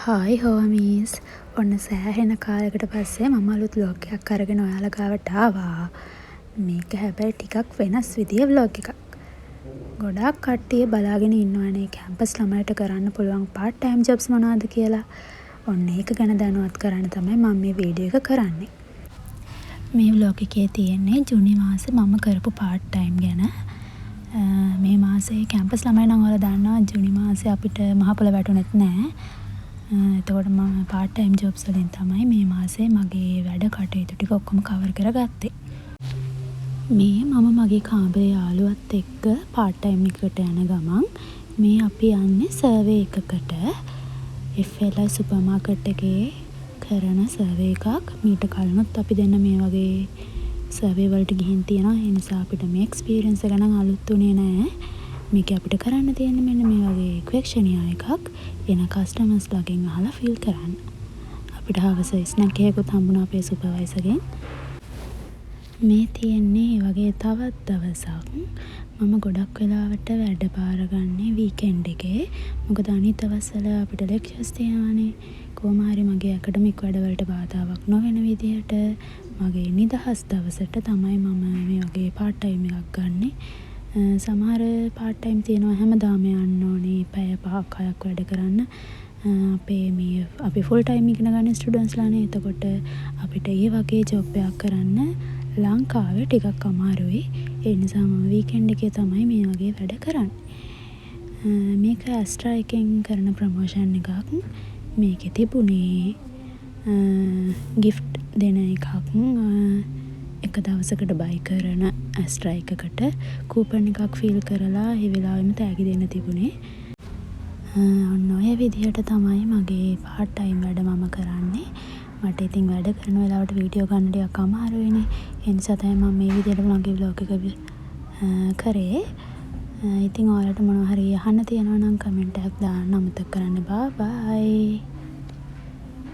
Hi හෝමීස්. ඔන්න සෑහෙන කාලෙකට පස්සේ මම අලුත් ව්ලොග් එකක් අරගෙන ඔයාලා ගාවට ආවා. මේක හැබැයි ටිකක් වෙනස් විදිහේ ව්ලොග් එකක්. ගොඩාක් කට්ටිය බලාගෙන ඉන්නවනේ කැම්පස් ළමයිට කරන්න පුළුවන් part time jobs මොනවද කියලා. ඔන්න ඒක ගැන දැනුවත් කරන්න තමයි මම මේ වීඩියෝ එක කරන්නේ. මේ ව්ලොග් එකේ තියෙන්නේ ජූනි මාසේ මම කරපු part time ගැන. මේ මාසේ කැම්පස් ළමයි නම් ඔයාලා දන්නවා ජූනි මාසේ අපිට මහ පොළ වැටුනෙත් නෑ. එතකොට මම part time jobs වලින් තමයි මේ මාසේ මගේ වැඩ කටයුතු ටික ඔක්කොම cover කරගත්තේ. මේ මම මගේ කාමරේ යාළුවත් එක්ක part time එකකට යන ගමන් මේ අපි යන්නේ survey එකකට. FLI supermarket එකේ කරන survey එකක්. මීට කලිනුත් අපි දෙන්න මේ වගේ survey වලට ගිහින් තියෙනවා. ඒ නිසා අපිට මේ experience එක නම් අලුත් උනේ නෑ. මේක අපිට කරන්න තියෙන්නේ මෙන්න මේ වගේ questionnaire එකක්. එන customers ලාගෙන් අහලා fill කරන්න. අපිට හවස snack එකකුත් හම්බුණා අපේ supervisor ගෙන්. මේ තියෙන්නේ ඒ වගේ තවත් දවසක්. මම ගොඩක් වෙලාවට වැඩ බාර ගන්නේ weekend එකේ. මොකද අනිත් දවස්වල අපිට lectures තියෙනවානේ. කොහොම හරි මගේ academic වැඩවලට බාධාවක් නොවන විදිහට මගේ නිදහස් දවසට තමයි මම මේ වගේ part time එකක් ගන්නෙ. සමහර part time තියෙනවා හැමදාම යන්න ඕනේ පැය 5ක් 6ක් වැඩ කරන්න. අපි full time ඉගෙන ගන්න ස්ටුඩන්ට්ස් ලානේ. එතකොට අපිට ඒ වගේ ජොබ් එකක් කරන්න ලංකාවේ ටිකක් අමාරුයි. ඒ නිසා මම weekend එකේ තමයි මේ වගේ වැඩ කරන්නේ. මේක Astra එකෙන් කරන ප්‍රොමෝෂන් එකක්. මේකේ තිබුණේ gift දෙන එකක්. එක දවසකට buy කරන Astra එකකට කූපන් එකක් fill කරලා ඒ වෙලාවෙම තෑගි දෙන්න තිබුණේ. ඔන්න ඔය විදිහට තමයි මගේ part time වැඩ මම කරන්නේ. මට ඉතින් වැඩ කරන වෙලාවට වීඩියෝ ගන්න ටිකක් අමාරුයිනේ. ඒ නිසා තමයි මම මේ විදිහට මගේ vlog එක කරේ. ඉතින් ඔයාලට මොනවා හරි අහන්න තියෙනවා නම් කමෙන්ට් එකක් දාන්න අමතක කරන්න. බයි.